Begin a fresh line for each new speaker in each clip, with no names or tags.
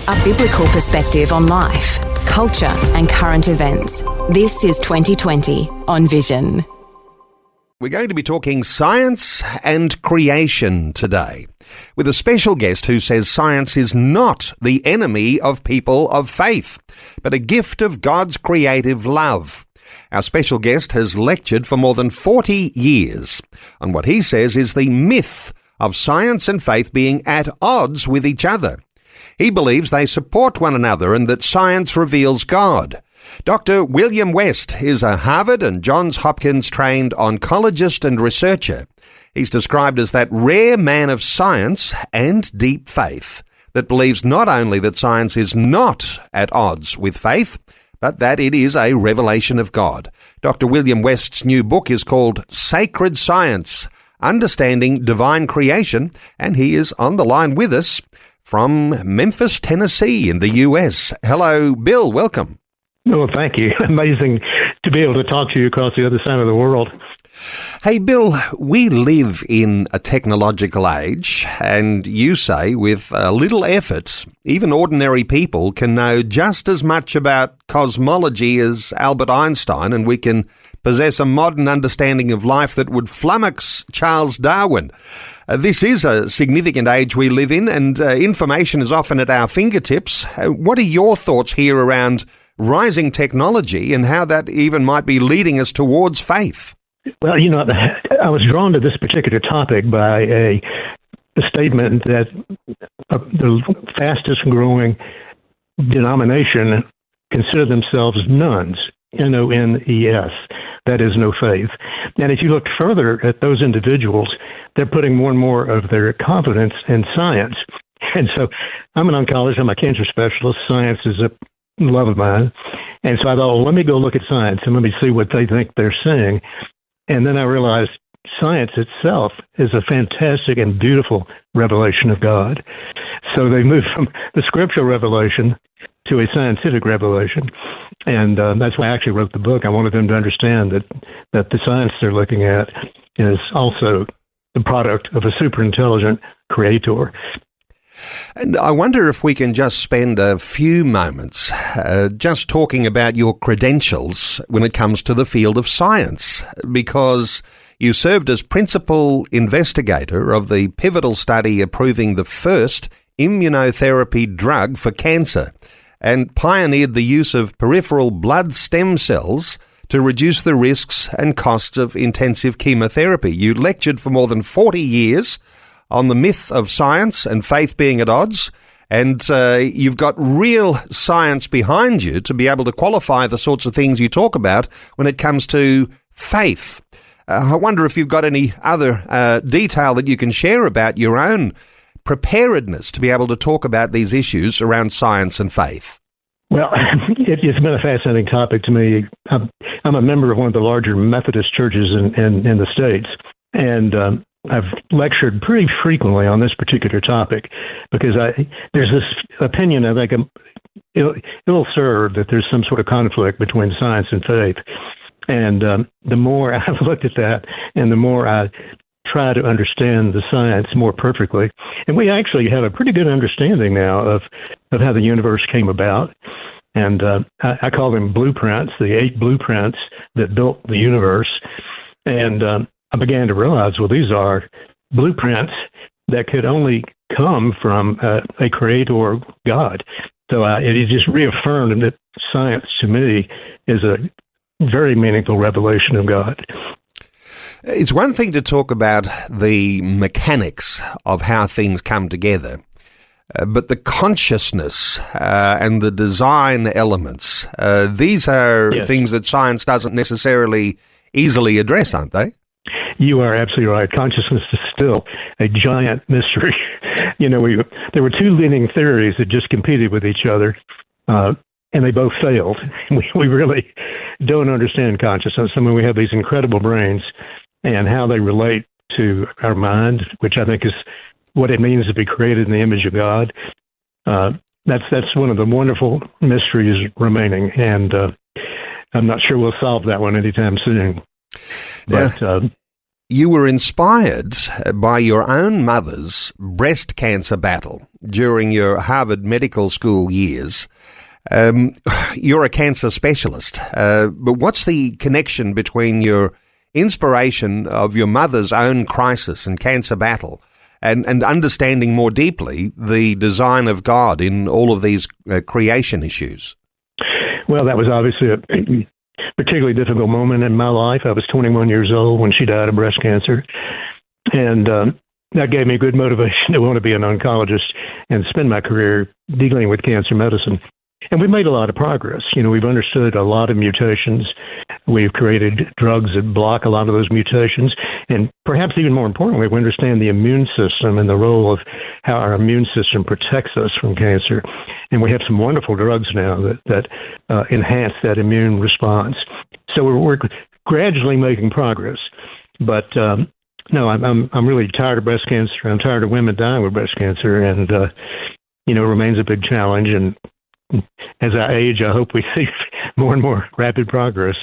A biblical perspective on life, culture and current events. This is 2020 on Vision.
We're going to be talking science and creation today, with a special guest who says science is not the enemy of people of faith, but a gift of God's creative love. Our special guest has lectured for more than 40 years on what he says is the myth of science and faith being at odds with each other. He believes they support one another and that science reveals God. Dr. William West is a Harvard and Johns Hopkins trained oncologist and researcher. He's described as that rare man of science and deep faith that believes not only that science is not at odds with faith, but that it is a revelation of God. Dr. William West's new book is called Sacred Science, Understanding Divine Creation, and he is on the line with us from Memphis, Tennessee in the U.S. Hello, Bill. Welcome.
Well, thank you. Amazing to be able to talk to you across the other side of the world.
Hey, Bill, we live in a technological age, and you say with a little effort, even ordinary people can know just as much about cosmology as Albert Einstein, and we can possess a modern understanding of life that would flummox Charles Darwin. This is a significant age we live in, and information is often at our fingertips. What are your thoughts here around rising technology and how that even might be leading us towards faith?
Well, I was drawn to this particular topic by a statement that the fastest growing denomination consider themselves nuns, N-O-N-E-S. That is no faith. And if you look further at those individuals, they're putting more and more of their confidence in science. And so I'm an oncologist, I'm a cancer specialist. Science is a love of mine. And so I thought, well, let me go look at science and let me see what they think they're seeing. And then I realized science itself is a fantastic and beautiful revelation of God. So they moved from the scriptural revelation to a scientific revelation. And that's why I actually wrote the book. I wanted them to understand that the science they're looking at is also the product of a super intelligent creator.
And I wonder if we can just spend a few moments just talking about your credentials when it comes to the field of science, because you served as principal investigator of the pivotal study approving the first immunotherapy drug for cancer and pioneered the use of peripheral blood stem cells to reduce the risks and costs of intensive chemotherapy. You lectured for more than 40 years on the myth of science and faith being at odds, and you've got real science behind you to be able to qualify the sorts of things you talk about when it comes to faith. I wonder if you've got any other detail that you can share about your own preparedness to be able to talk about these issues around science and faith.
Well, it's been a fascinating topic to me. I'm a member of one of the larger Methodist churches in the States, and I've lectured pretty frequently on this particular topic because there's this opinion, I think it'll serve that there's some sort of conflict between science and faith. And the more I've looked at that and the more I try to understand the science more perfectly, and we actually have a pretty good understanding now of how the universe came about. And I call them blueprints, the 8 blueprints that built the universe. And I began to realize, well, these are blueprints that could only come from a creator God. So it just reaffirmed that science to me is a very meaningful revelation of God.
It's one thing to talk about the mechanics of how things come together, but the consciousness and the design elements, these are things that science doesn't necessarily easily address, aren't they?
You are absolutely right. Consciousness is still a giant mystery. There were 2 leading theories that just competed with each other, and they both failed. We really don't understand consciousness. I mean, we have these incredible brains and how they relate to our mind, which I think is what it means to be created in the image of God. That's one of the wonderful mysteries remaining, and I'm not sure we'll solve that one anytime soon. But
you were inspired by your own mother's breast cancer battle during your Harvard Medical School years. You're a cancer specialist, but what's the connection between your inspiration of your mother's own crisis and cancer battle and understanding more deeply the design of God in all of these creation issues?
Well, that was obviously a particularly difficult moment in my life. I was 21 years old when she died of breast cancer, and that gave me good motivation to want to be an oncologist and spend my career dealing with cancer medicine. And we've made a lot of progress. We've understood a lot of mutations. We've created drugs that block a lot of those mutations. And perhaps even more importantly, we understand the immune system and the role of how our immune system protects us from cancer. And we have some wonderful drugs now that enhance that immune response. So we're gradually making progress. But no, I'm really tired of breast cancer. I'm tired of women dying with breast cancer. And, it remains a big challenge. And as I age, I hope we see more and more rapid progress.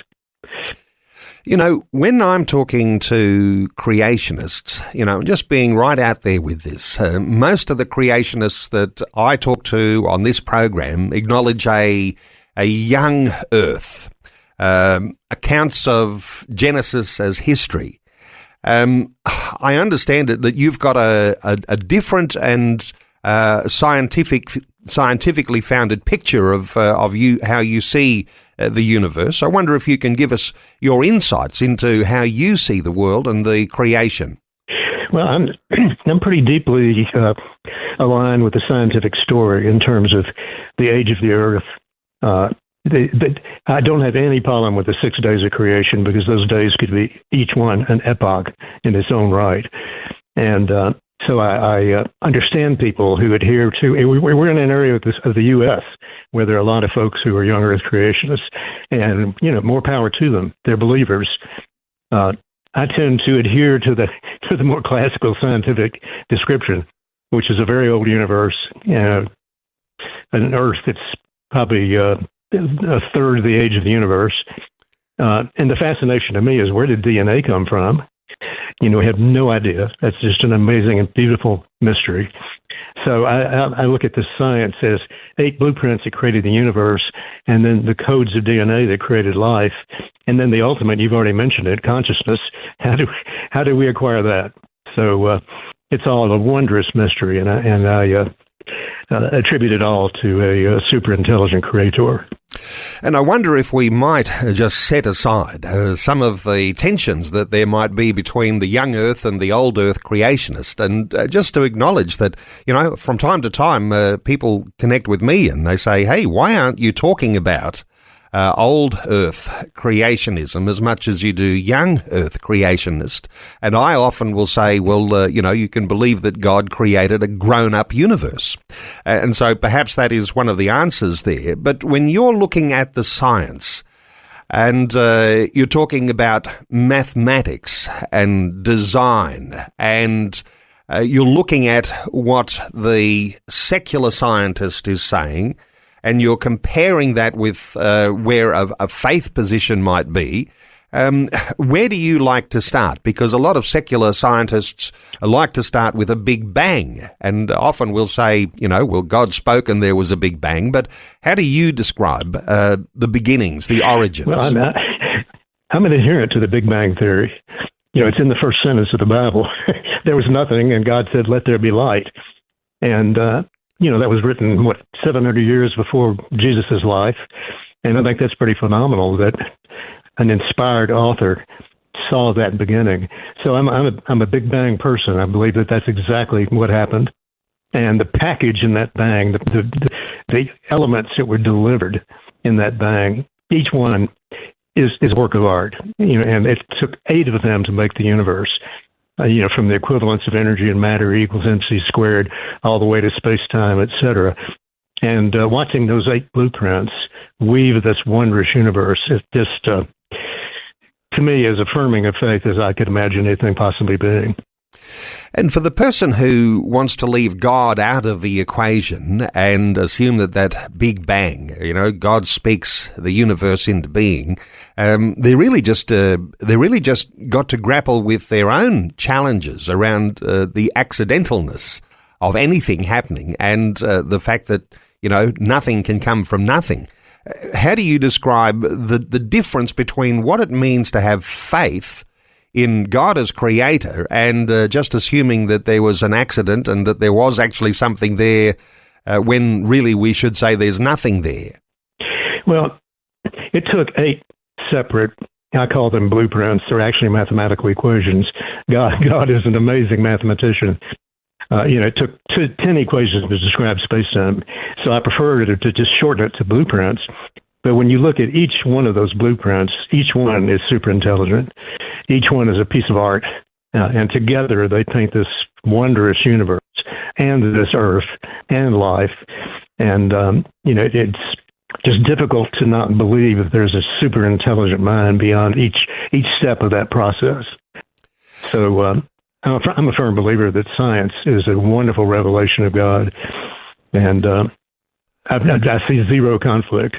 When I'm talking to creationists, just being right out there with this, most of the creationists that I talk to on this program acknowledge a young Earth, accounts of Genesis as history. I understand it that you've got a different and scientifically founded picture of you, how you see the universe. I wonder if you can give us your insights into how you see the world and the creation.
Well, I'm pretty deeply aligned with the scientific story in terms of the age of the Earth. I don't have any problem with the 6 days of creation because those days could be each one an epoch in its own right. And so I understand people who adhere to. We're in an area of the U.S. where there are a lot of folks who are young Earth creationists, and more power to them. They're believers. I tend to adhere to the more classical scientific description, which is a very old universe, an Earth that's probably a third of the age of the universe. And the fascination to me is, where did DNA come from? We have no idea. That's just an amazing and beautiful mystery. So I look at the science as 8 blueprints that created the universe, and then the codes of DNA that created life, and then the ultimate, you've already mentioned it, consciousness. How do we acquire that? So it's all a wondrous mystery, and I attribute it all to a super intelligent creator.
And I wonder if we might just set aside some of the tensions that there might be between the young Earth and the old Earth creationist, and just to acknowledge that, from time to time, people connect with me and they say, hey, why aren't you talking about old Earth creationism as much as you do young Earth creationist? And I often will say, well, you can believe that God created a grown-up universe. And so perhaps that is one of the answers there. But when you're looking at the science and you're talking about mathematics and design, and you're looking at what the secular scientist is saying, and you're comparing that with where a faith position might be, where do you like to start? Because a lot of secular scientists like to start with a big bang, and often will say, well, God spoke and there was a big bang, but how do you describe the beginnings, the origins?
Well, I'm an adherent to the Big Bang Theory. It's in the first sentence of the Bible. There was nothing, and God said, let there be light. And that was written, 700 years before Jesus' life. And I think that's pretty phenomenal that an inspired author saw that beginning. So I'm a Big Bang person. I believe that that's exactly what happened. And the package in that bang, the elements that were delivered in that bang, each one is a work of art. And it took 8 of them to make the universe. From the equivalence of energy and matter equals MC squared, all the way to space-time, et cetera. And watching those 8 blueprints weave this wondrous universe is just, to me, as affirming of faith as I could imagine anything possibly being.
And for the person who wants to leave God out of the equation and assume that Big Bang, God speaks the universe into being, they really just got to grapple with their own challenges around the accidentalness of anything happening and the fact that nothing can come from nothing. How do you describe the difference between what it means to have faith in God as creator and just assuming that there was an accident and that there was actually something there when really we should say there's nothing there?
Well, it took 8 separate, I call them blueprints. They're actually mathematical equations. God is an amazing mathematician. It took 10 equations to describe space-time, so I prefer to just shorten it to blueprints. But when you look at each one of those blueprints, each one is super intelligent. Each one is a piece of art. And together they paint this wondrous universe and this earth and life. And, it's just difficult to not believe that there's a super intelligent mind beyond each step of that process. So I'm a firm believer that science is a wonderful revelation of God. And I see zero conflict.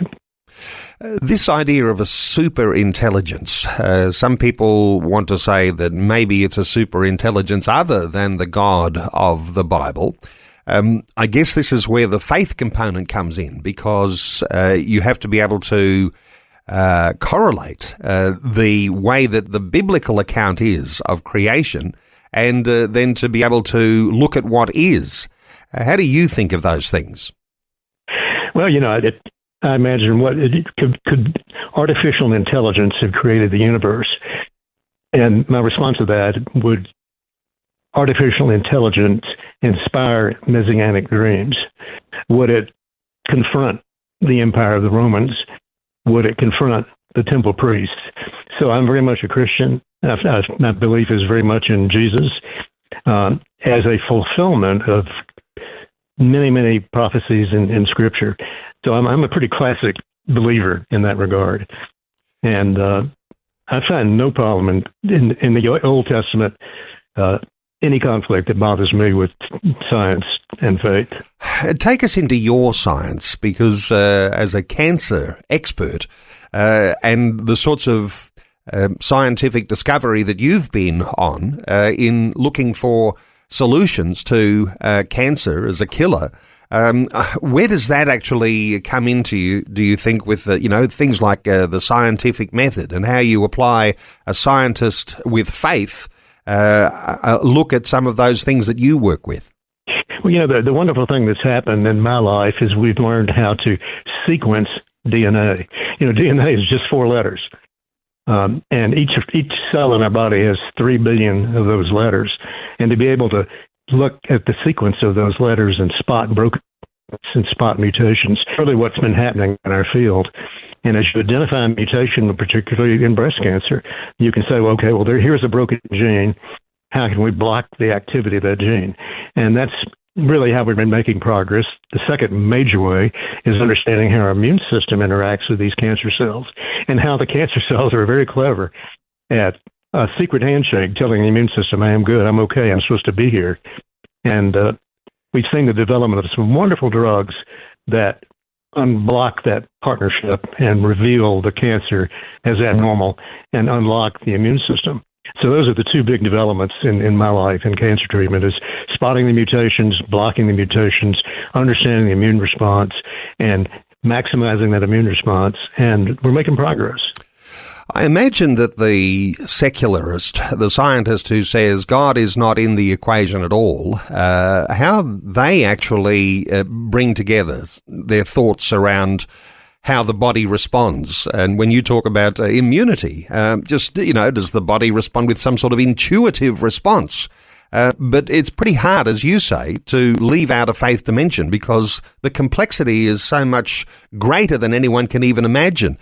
This idea of a super intelligence, some people want to say that maybe it's a super intelligence other than the God of the Bible. I guess this is where the faith component comes in, because you have to be able to correlate the way that the biblical account is of creation and then to be able to look at what is. How do you think of those things?
Well, I imagine could artificial intelligence have created the universe? And my response to that would artificial intelligence inspire messianic dreams? Would it confront the empire of the Romans? Would it confront the temple priests? So I'm very much a Christian. My belief is very much in Jesus as a fulfillment of many, many prophecies in Scripture. So I'm a pretty classic believer in that regard. And I find no problem in the Old Testament, any conflict that bothers me with science and faith.
Take us into your science, because as a cancer expert and the sorts of scientific discovery that you've been on in looking for solutions to cancer as a killer, where does that actually come into you, do you think, with things like the scientific method and how you apply a scientist with faith look at some of those things that you work with?
Well, the wonderful thing that's happened in my life is we've learned how to sequence DNA. DNA is just 4 letters. And each cell in our body has 3 billion of those letters. And to be able to look at the sequence of those letters and spot broken and spot mutations, really what's been happening in our field. And as you identify a mutation, particularly in breast cancer, you can say, here's a broken gene. How can we block the activity of that gene? And that's really how we've been making progress. The second major way is understanding how our immune system interacts with these cancer cells and how the cancer cells are very clever at a secret handshake telling the immune system, I am good, I'm okay, I'm supposed to be here. And we've seen the development of some wonderful drugs that unblock that partnership and reveal the cancer as abnormal and unlock the immune system. So those are the 2 big developments in my life in cancer treatment, is spotting the mutations, blocking the mutations, understanding the immune response, and maximizing that immune response. And we're making progress.
I imagine that the secularist, the scientist who says God is not in the equation at all, how they actually bring together their thoughts around how the body responds. And when you talk about immunity, does the body respond with some sort of intuitive response? But it's pretty hard, as you say, to leave out a faith dimension because the complexity is so much greater than anyone can even imagine.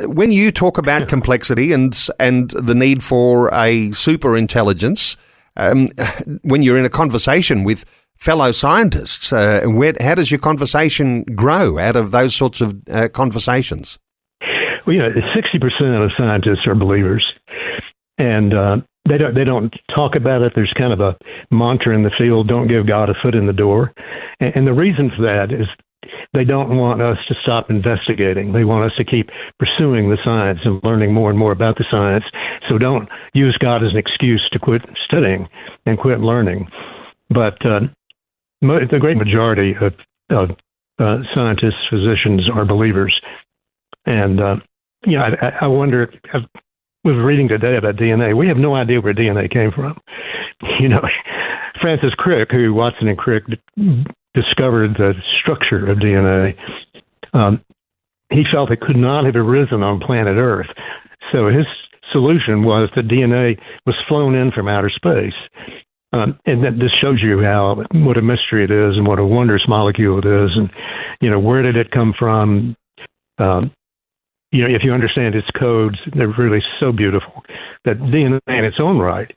When you talk about complexity and the need for a super intelligence, when you're in a conversation with fellow scientists, how does your conversation grow out of those sorts of conversations?
Well, 60% of scientists are believers. And, they don't talk about it. There's kind of a mantra in the field: don't give God a foot in the door. And the reason for that is they don't want us to stop investigating. They want us to keep pursuing the science and learning more and more about the science. So don't use God as an excuse to quit studying and quit learning. But the great majority of scientists, physicians are believers. And, I wonder, I was reading today about DNA. We have no idea where DNA came from. Francis Crick, who Watson and Crick discovered the structure of DNA, he felt it could not have arisen on planet Earth. So his solution was that DNA was flown in from outer space. And that this shows you what a mystery it is and what a wondrous molecule it is. And, where did it come from? If you understand its codes, they're really so beautiful that DNA in its own right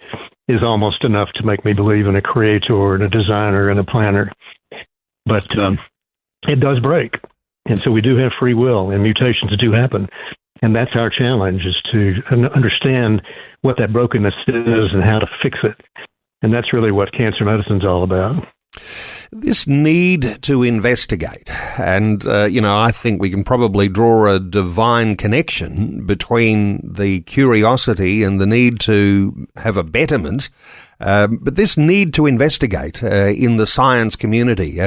is almost enough to make me believe in a creator and a designer and a planner. But it does break. And so we do have free will, and mutations do happen. And that's our challenge, is to understand what that brokenness is and how to fix it. And that's really what cancer medicine is all about.
This need to investigate, and, I think we can probably draw a divine connection between the curiosity and the need to have a betterment. But this need to investigate in the science community,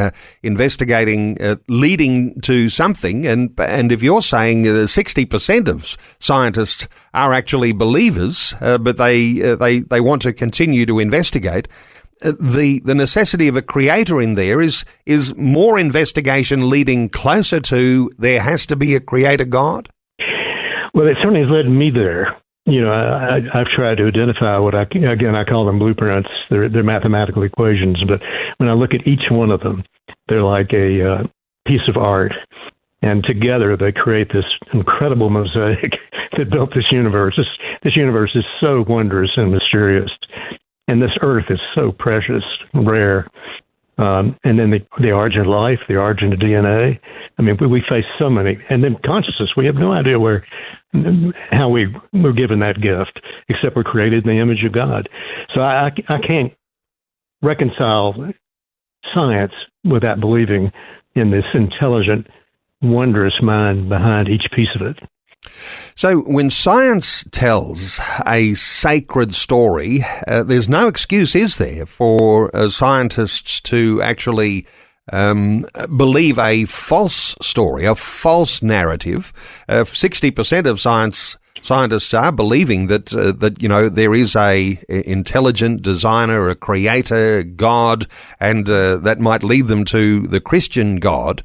investigating, leading to something. And if you're saying 60% of scientists are actually believers, but they want to continue to investigate, the necessity of a creator in there is more investigation leading closer to there has to be a creator God?
Well, it certainly has led me there. I've tried to identify what I call them blueprints. They're mathematical equations, but when I look at each one of them, they're like a piece of art. And together they create this incredible mosaic that built this universe. This universe is so wondrous and mysterious. And this earth is so precious, rare. And then the origin of life, the origin of DNA. I mean, we face so many. And then consciousness, we have no idea how we were given that gift, except we're created in the image of God. So I can't reconcile science without believing in this intelligent, wondrous mind behind each piece of it.
So when science tells a sacred story, there's no excuse, is there, for scientists to actually believe a false story, a false narrative? 60% of scientists are believing that there is a intelligent designer, a creator, God, and that might lead them to the Christian God.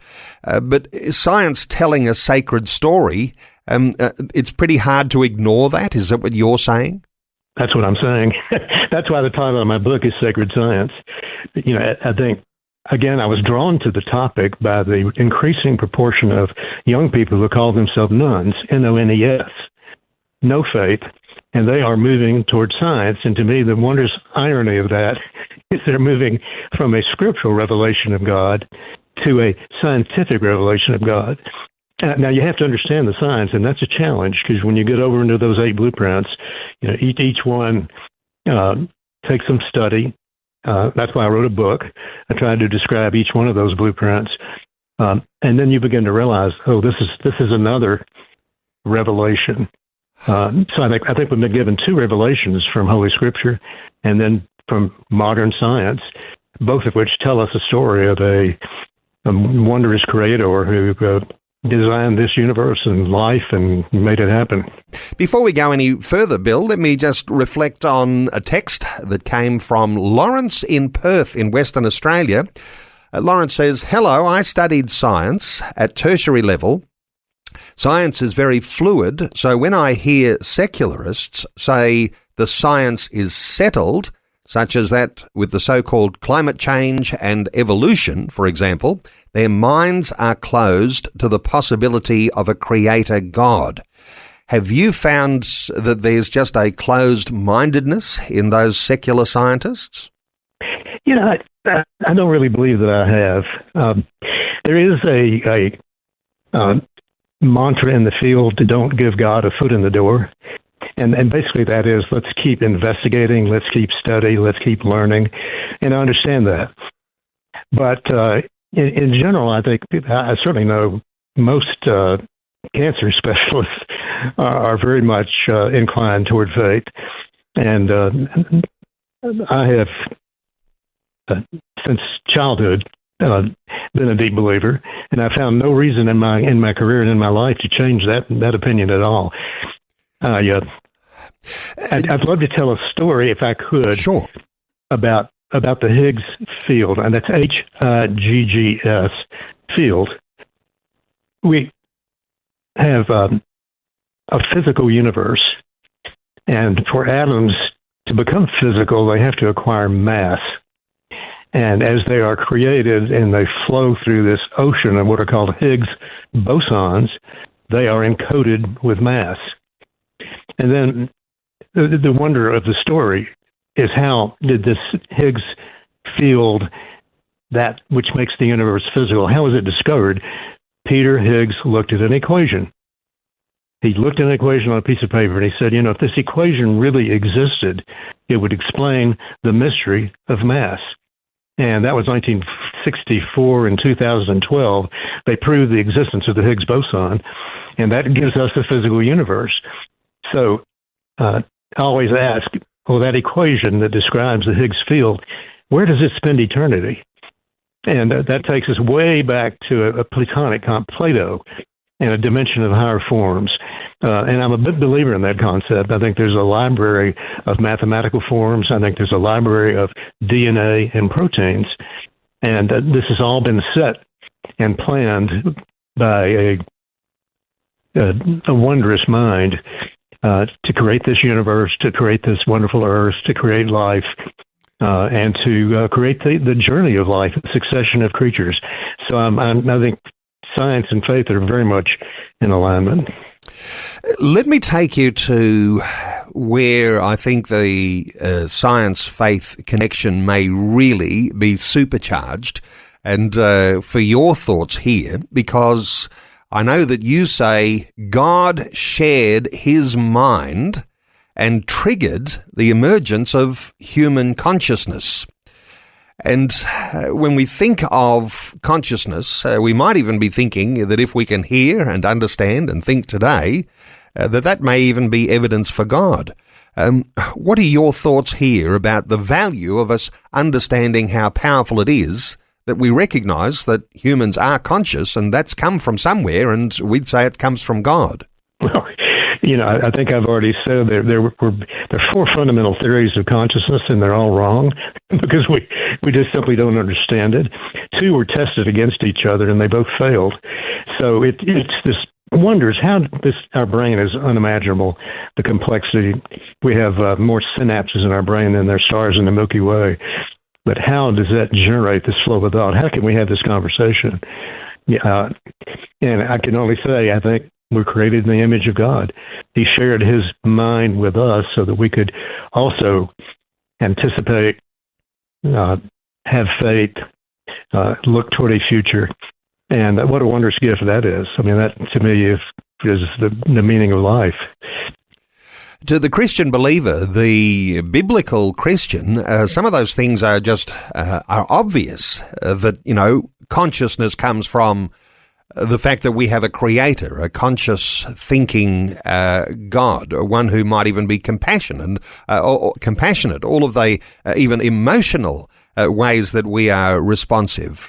But science telling a sacred story, it's pretty hard to ignore that. Is that what you're saying?
That's what I'm saying. That's why the title of my book is Sacred Science. I think, again, I was drawn to the topic by the increasing proportion of young people who call themselves nuns, N-O-N-E-S, no faith, and they are moving towards science. And to me, the wondrous irony of that is they're moving from a scriptural revelation of God to a scientific revelation of God. Now, you have to understand the science, and that's a challenge, because when you get over into those 8 blueprints, each one takes some study. That's why I wrote a book. I tried to describe each one of those blueprints. And then you begin to realize, this is another revelation. So I think we've been given 2 revelations from Holy Scripture and then from modern science, both of which tell us a story of a wondrous creator who designed this universe and life and made it happen.
Before we go any further, Bill, let me just reflect on a text that came from Lawrence in Perth in Western Australia. Lawrence says, "Hello, I studied science at tertiary level. Science is very fluid, so when I hear secularists say the science is settled, such as that with the so-called climate change and evolution, for example, their minds are closed to the possibility of a creator God. Have you found that there's just a closed-mindedness in those secular scientists?"
I don't really believe that I have. There is a mantra in the field to don't give God a foot in the door. And basically that is, let's keep investigating, let's keep studying, let's keep learning. And I understand that. But in general, I think I certainly know most cancer specialists are very much inclined toward faith. And I have, since childhood, been a deep believer, and I found no reason in my career and in my life to change that opinion at all. I'd love to tell a story, if I could,
Sure,
about the Higgs field, and that's Higgs field. We have a physical universe, and for atoms to become physical, they have to acquire mass. And as they are created and they flow through this ocean of what are called Higgs bosons, they are encoded with mass. And then the wonder of the story is, how did this Higgs field, that which makes the universe physical, how was it discovered? Peter Higgs looked at an equation. He looked at an equation on a piece of paper and he said, if this equation really existed, it would explain the mystery of mass. And that was 1964 and 2012. They proved the existence of the Higgs boson, and that gives us a physical universe. So I always ask, well, that equation that describes the Higgs field, where does it spend eternity? And that takes us way back to a Platonic Plato and a dimension of higher forms. And I'm a big believer in that concept. I think there's a library of mathematical forms. I think there's a library of DNA and proteins. And this has all been set and planned by a wondrous mind to create this universe, to create this wonderful earth, to create life, and to create the journey of life, a succession of creatures. So I think science and faith are very much in alignment.
Let me take you to where I think the science-faith connection may really be supercharged, and for your thoughts here, because I know that you say God shared his mind and triggered the emergence of human consciousness. And when we think of consciousness, we might even be thinking that if we can hear and understand and think today, that may even be evidence for God. What are your thoughts here about the value of us understanding how powerful it is that we recognize that humans are conscious, and that's come from somewhere, and we'd say it comes from God?
Well, I think I've already said there are four fundamental theories of consciousness, and they're all wrong because we just simply don't understand it. Two were tested against each other, and they both failed. So it's this wonders how our brain is unimaginable, the complexity. We have more synapses in our brain than there are stars in the Milky Way. But how does that generate this flow of thought? How can we have this conversation? And I can only say, I think we're created in the image of God. He shared his mind with us so that we could also anticipate, have faith, look toward a future. And what a wondrous gift that is. I mean, that to me is the meaning of life.
To the Christian believer, the biblical Christian, some of those things are just are obvious. That consciousness comes from the fact that we have a creator, a conscious thinking God, one who might even be compassionate, all of the even emotional ways that we are responsive.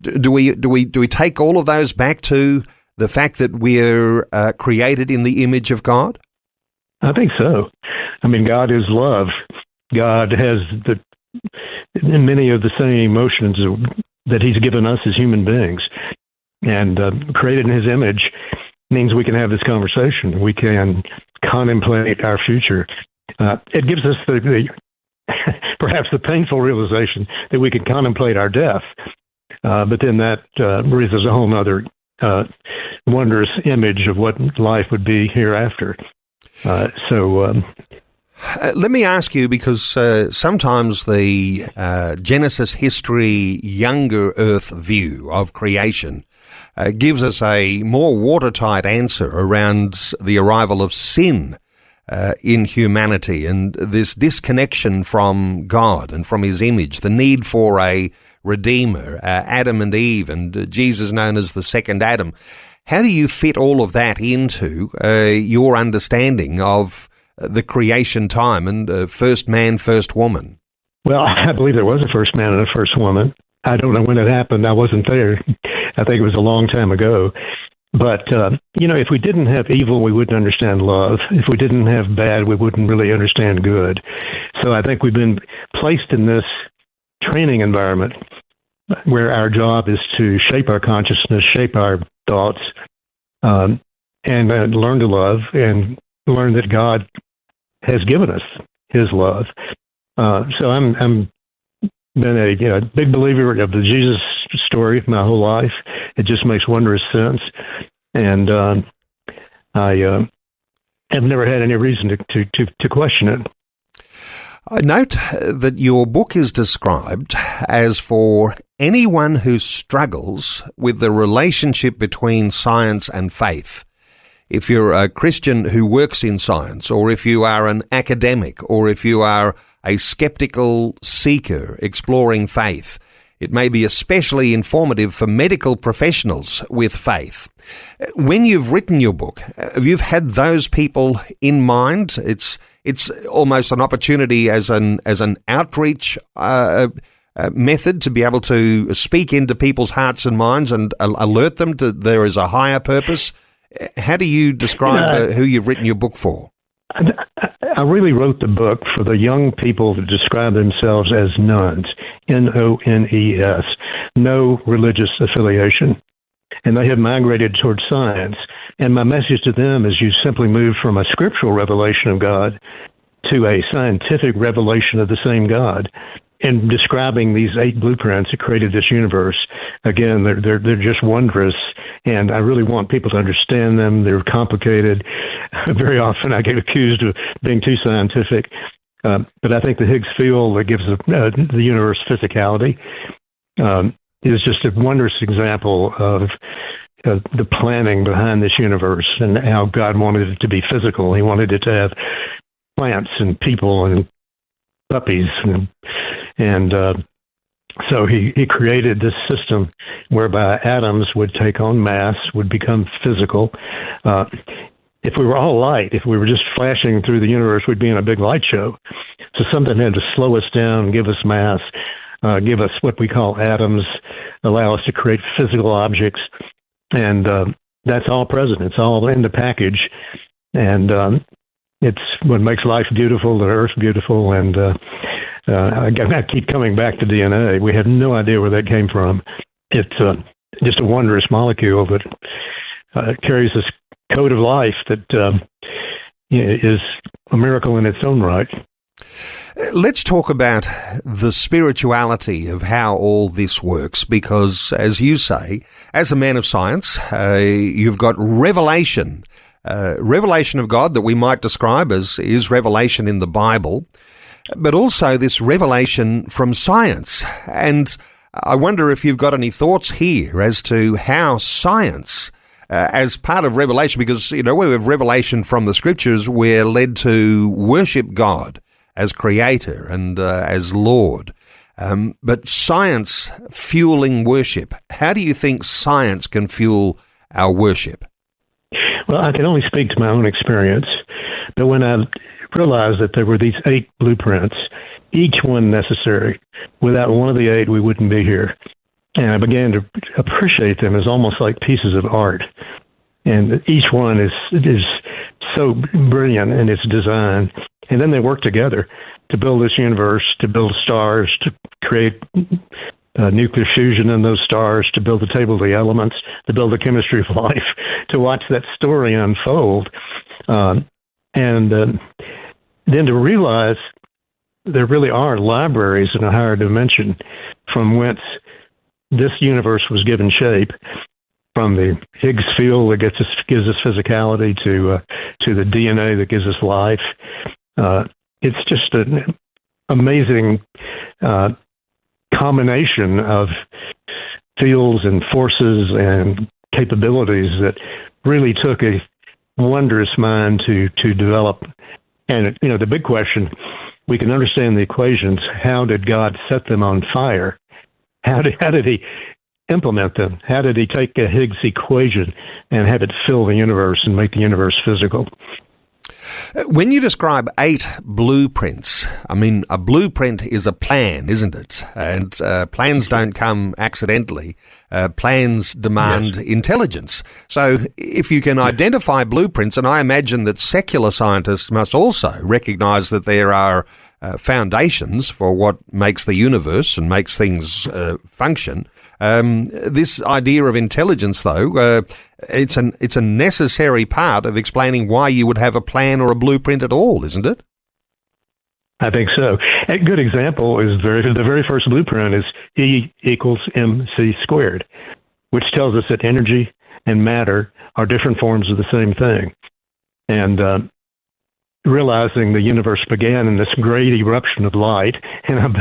Do we take all of those back to the fact that we're created in the image of God?
I think so. I mean, God is love. God has many of the same emotions that he's given us as human beings. And created in his image means we can have this conversation. We can contemplate our future. It gives us perhaps the painful realization that we can contemplate our death. But then that raises a whole other wondrous image of what life would be hereafter.
Let me ask you, because sometimes the Genesis history, younger Earth view of creation gives us a more watertight answer around the arrival of sin in humanity, and this disconnection from God and from his image, the need for a redeemer, Adam and Eve, and Jesus known as the second Adam. How do you fit all of that into your understanding of the creation time and first man, first woman?
Well, I believe there was a first man and a first woman. I don't know when it happened. I wasn't there. I think it was a long time ago. But, if we didn't have evil, we wouldn't understand love. If we didn't have bad, we wouldn't really understand good. So I think we've been placed in this training environment where our job is to shape our consciousness, shape our thoughts, and learn to love and learn that God has given us his love. So I'm been a big believer of the Jesus story my whole life. It just makes wondrous sense, and I have never had any reason to question it.
I note that your book is described as for anyone who struggles with the relationship between science and faith. If you're a Christian who works in science, or if you are an academic, or if you are a skeptical seeker exploring faith, it may be especially informative for medical professionals with faith. When you've written your book, have you had those people in mind? It's almost an opportunity as an outreach method to be able to speak into people's hearts and minds and alert them to there is a higher purpose. How do you describe who you've written your book for?
I really wrote the book for the young people to describe themselves as nones, N-O-N-E-S, no religious affiliation. And they have migrated towards science. And my message to them is you simply move from a scriptural revelation of God to a scientific revelation of the same God. And describing these 8 blueprints that created this universe, again, they're just wondrous, and I really want people to understand them. They're complicated. Very often I get accused of being too scientific, but I think the Higgs field that gives the universe physicality is just a wondrous example of the planning behind this universe and how God wanted it to be physical. He wanted it to have plants and people and puppies and so he created this system whereby atoms would take on mass, would become physical. If we were all light, if we were just flashing through the universe, we'd be in a big light show. So something had to slow us down, give us mass, give us what we call atoms, allow us to create physical objects. And that's all present. It's all in the package. And it's what makes life beautiful, the earth beautiful, and I keep coming back to DNA. We have no idea where that came from. It's just a wondrous molecule that carries this code of life that is a miracle in its own right.
Let's talk about the spirituality of how all this works, because, as you say, as a man of science, you've got revelation of God that we might describe as is revelation in the Bible, but also this revelation from science. And I wonder if you've got any thoughts here as to how science, as part of revelation, because, we have revelation from the scriptures, we're led to worship God as creator and as Lord. But science fueling worship, how do you think science can fuel our worship?
Well, I can only speak to my own experience, but when I realized that there were these 8 blueprints, each one necessary. Without one of the 8, we wouldn't be here. And I began to appreciate them as almost like pieces of art. And each one is so brilliant in its design. And then they work together to build this universe, to build stars, to create nuclear fusion in those stars, to build the table of the elements, to build the chemistry of life, to watch that story unfold. And then to realize there really are libraries in a higher dimension from whence this universe was given shape, from the Higgs field that gives us physicality to the DNA that gives us life. It's just an amazing combination of fields and forces and capabilities that really took a wondrous mind to develop. And, the big question, we can understand the equations. How did God set them on fire? How did he implement them? How did he take a Higgs equation and have it fill the universe and make the universe physical?
When you describe 8 blueprints, I mean, a blueprint is a plan, isn't it? And plans don't come accidentally. Plans demand intelligence. So if you can identify blueprints, and I imagine that secular scientists must also recognize that there are foundations for what makes the universe and makes things function. This idea of intelligence, though, it's a necessary part of explaining why you would have a plan or a blueprint at all, isn't it?
I think so. A good example is the very first blueprint is E equals mc squared, which tells us that energy and matter are different forms of the same thing. And realizing the universe began in this great eruption of light, and I'm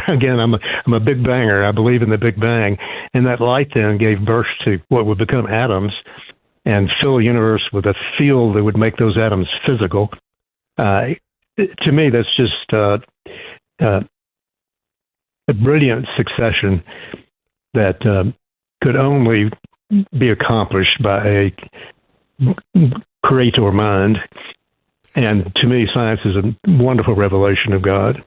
a Big Banger. I believe in the Big Bang, and that light then gave birth to what would become atoms and fill the universe with a field that would make those atoms physical. To me, that's just a brilliant succession that could only be accomplished by a creator mind. And to me, science is a wonderful revelation of God.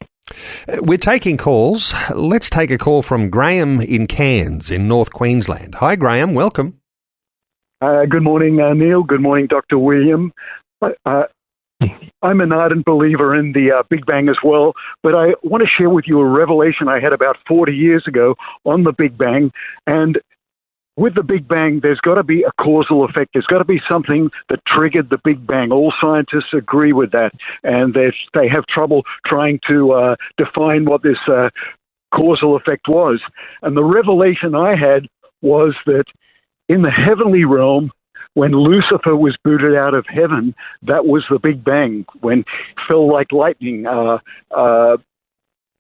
We're taking calls. Let's take a call from Graham in Cairns in North Queensland. Hi, Graham. Welcome.
Good morning, Neil. Good morning, Dr. William. I'm an ardent believer in the Big Bang as well, but I want to share with you a revelation I had about 40 years ago on the Big Bang. And with the Big Bang, there's got to be a causal effect. There's got to be something that triggered the Big Bang. All scientists agree with that, and they have trouble trying to define what this causal effect was. And the revelation I had was that in the heavenly realm, when Lucifer was booted out of heaven, that was the Big Bang, when he fell like lightning.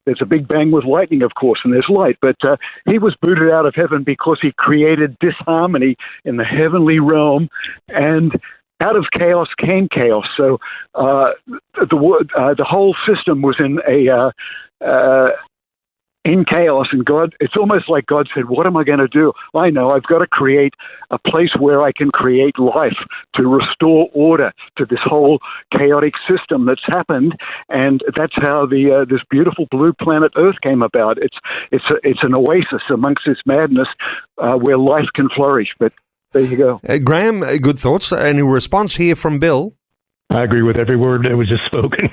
There's a Big Bang with lightning, of course, and there's light. But he was booted out of heaven because he created disharmony in the heavenly realm, and out of chaos came chaos. So the whole system was in chaos, and God, it's almost like God said, what am I going to do? I know I've got to create a place where I can create life to restore order to this whole chaotic system that's happened, and that's how this beautiful blue planet Earth came about. It's an oasis amongst this madness where life can flourish. But there you go.
Graham, good thoughts. Any response here from Bill?
I agree with every word that was just spoken.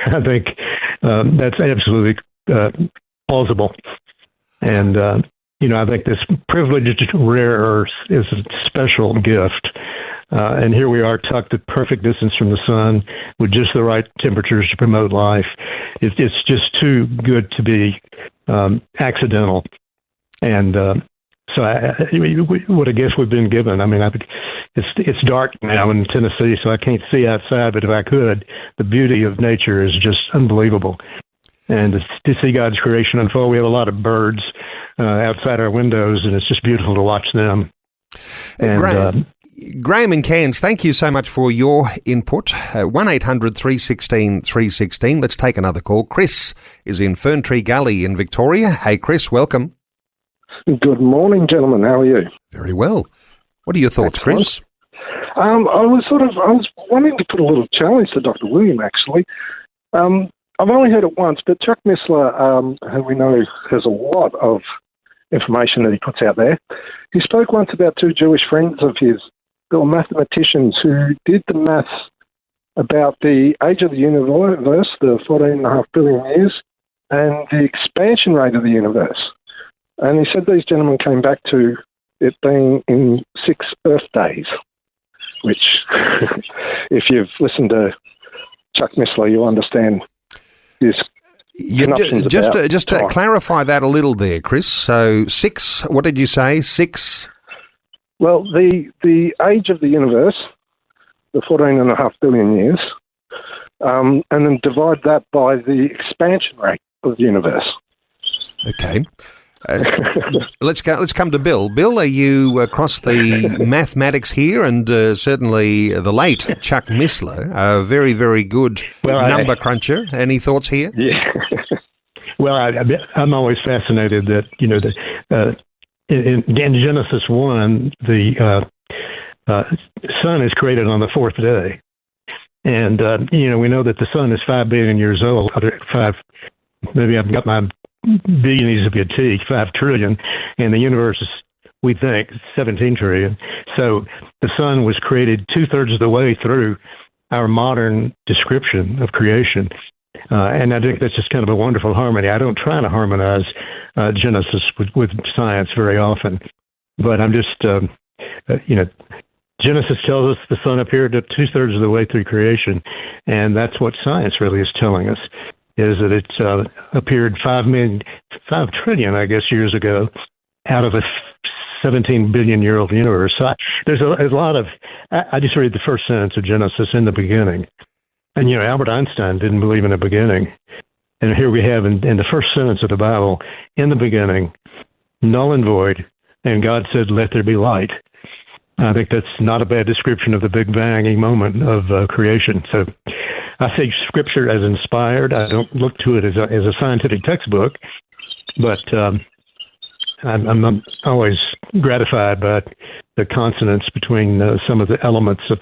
I think that's absolutely plausible. And, I think this privileged rare earth is a special gift. And here we are tucked at perfect distance from the sun with just the right temperatures to promote life. It's just too good to be accidental. And so what a gift we've been given. I mean, it's dark now in Tennessee, so I can't see outside, but if I could, the beauty of nature is just unbelievable. And to see God's creation unfold, we have a lot of birds outside our windows, and it's just beautiful to watch them. And
Graham in Cairns, thank you so much for your input. 1-800-316-316. Let's take another call. Chris is in Ferntree Gully in Victoria. Hey, Chris, welcome.
Good morning, gentlemen. How are you?
Very well. What are your thoughts, Chris?
I was wanting to put a little challenge to Dr. William, actually. I've only heard it once, but Chuck Missler, who we know has a lot of information that he puts out there, he spoke once about two Jewish friends of his that were mathematicians who did the maths about the age of the universe, the 14.5 billion years, and the expansion rate of the universe. And he said these gentlemen came back to it being in 6 Earth days, which, if you've listened to Chuck Missler, you'll understand this.
Just to clarify that a little there, Chris. So 6, what did you say? 6?
Well, the age of the universe, the 14.5 billion years, and then divide that by the expansion rate of the universe.
Okay. Let's come to Bill. Bill, are you across the mathematics here? And certainly the late Chuck Missler, a very, very good number cruncher. Any thoughts here?
Yeah. Well, I'm always fascinated that, in Genesis 1, the sun is created on the fourth day. And, we know that the sun is 5 billion years old. Maybe I've got my billionies of fatigue, 5 trillion, and the universe is, we think, 17 trillion. So the sun was created 2/3 of the way through our modern description of creation. And I think that's just kind of a wonderful harmony. I don't try to harmonize Genesis with science very often, but I'm just, Genesis tells us the sun appeared at 2/3 of the way through creation, and that's what science really is telling us, is that it appeared 5 trillion, I guess, years ago out of a 17 billion year old universe. So there's a lot of, I just read the first sentence of Genesis, in the beginning. And, Albert Einstein didn't believe in a beginning. And here we have in the first sentence of the Bible, in the beginning, null and void, and God said, let there be light. I think that's not a bad description of the Big Bang moment of creation. So I say Scripture as inspired. I don't look to it as a scientific textbook, but I'm always gratified by the consonance between some of the elements of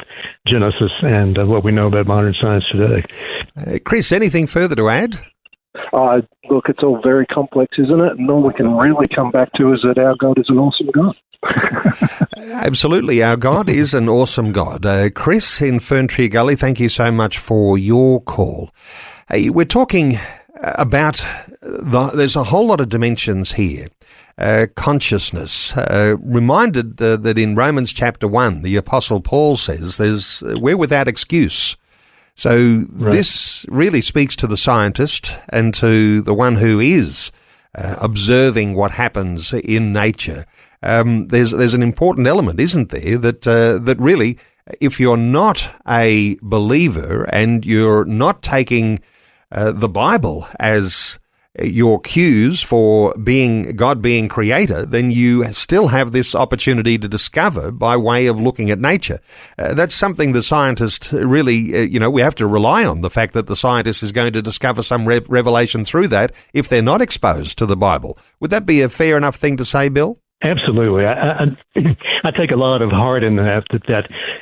Genesis and what we know about modern science today.
Chris, anything further to add?
Look, it's all very complex, isn't it? And all we can really come back to is that our God is an awesome God.
Absolutely, our God is an awesome God. Chris in Ferntree Gully, thank you so much for your call. We're talking about there's a whole lot of dimensions here. Consciousness. Reminded that in Romans chapter 1, the Apostle Paul says we're without excuse. So This really speaks to the scientist and to the one who is observing what happens in nature. There's an important element, isn't there, that really, if you're not a believer and you're not taking the Bible as your cues for God being creator, then you still have this opportunity to discover by way of looking at nature. That's something the scientist really, we have to rely on the fact that the scientist is going to discover some revelation through that if they're not exposed to the Bible. Would that be a fair enough thing to say, Bill?
Absolutely. I take a lot of heart in that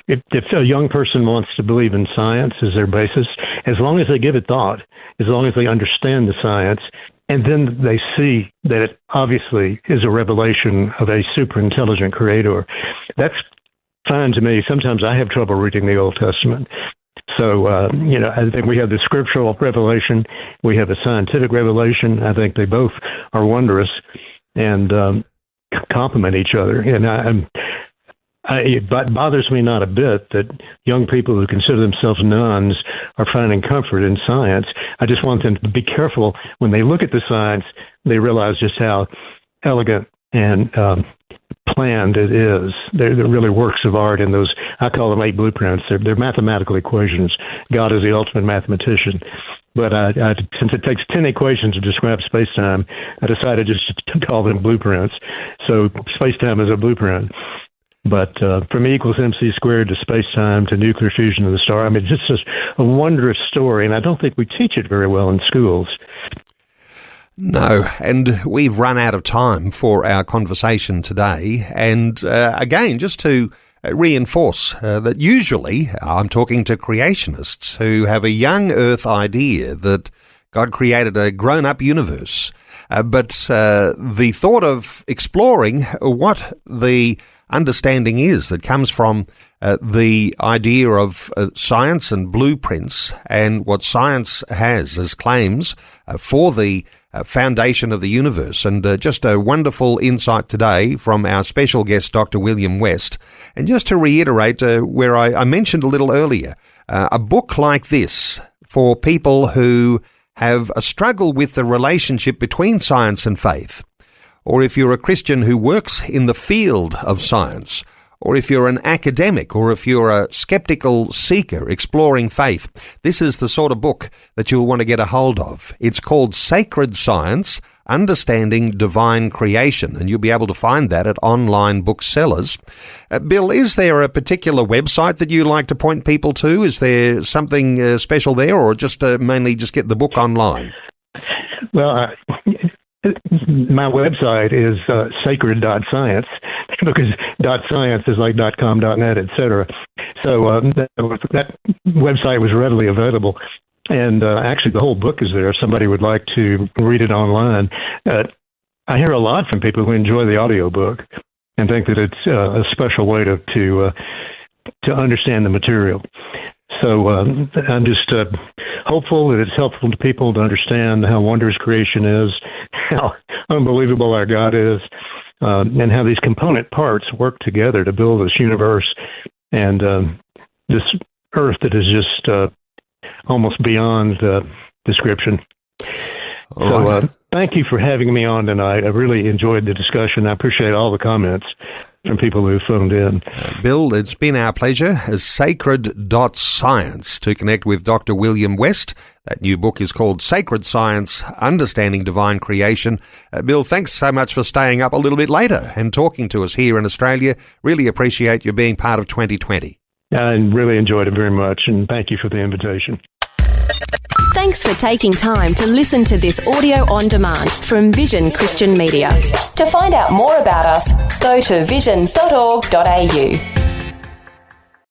if a young person wants to believe in science as their basis, as long as they give it thought, as long as they understand the science, and then they see that it obviously is a revelation of a super intelligent creator, that's fine to me. Sometimes I have trouble reading the Old Testament. So, I think we have the scriptural revelation, we have a scientific revelation. I think they both are wondrous and complement each other. And it bothers me not a bit that young people who consider themselves nuns are finding comfort in science. I just want them to be careful when they look at the science, they realize just how elegant and planned it is. They're really works of art in those, I call them 8 blueprints. They're mathematical equations. God is the ultimate mathematician. But since it takes 10 equations to describe space-time, I decided just to call them blueprints. So space-time is a blueprint. But from E equals MC squared to space-time to nuclear fusion of the star, it's just a wondrous story, and I don't think we teach it very well in schools.
No, and we've run out of time for our conversation today. And again, just to reinforce that usually I'm talking to creationists who have a young Earth idea that God created a grown-up universe. But the thought of exploring what the understanding is that comes from the idea of science and blueprints and what science has as claims for the foundation of the universe. And just a wonderful insight today from our special guest, Dr. William West. And just to reiterate where I mentioned a little earlier, a book like this for people who have a struggle with the relationship between science and faith, or if you're a Christian who works in the field of science, or if you're an academic, or if you're a skeptical seeker exploring faith, this is the sort of book that you'll want to get a hold of. It's called Sacred Science, Understanding Divine Creation, and you'll be able to find that at online booksellers. Bill, is there a particular website that you like to point people to? Is there something special there, or just mainly just get the book online?
Well, my website is sacred.science, because .science is like .com, .net, etc. So that website was readily available. And actually, the whole book is there if somebody would like to read it online. I hear a lot from people who enjoy the audiobook and think that it's a special way to understand the material. So I'm just hopeful that it's helpful to people to understand how wondrous creation is, how unbelievable our God is, and how these component parts work together to build this universe and this earth that is just almost beyond description. So thank you for having me on tonight. I really enjoyed the discussion. I appreciate all the comments from people who phoned in.
Bill, it's been our pleasure. Sacred.science to connect with Dr. William West. That new book is called Sacred Science, Understanding Divine Creation. Bill, thanks so much for staying up a little bit later and talking to us here in Australia. Really appreciate you being part of 2020.
I really enjoyed it very much, and thank you for the invitation.
Thanks for taking time to listen to this audio on demand from Vision Christian Media. To find out more about us, go to vision.org.au.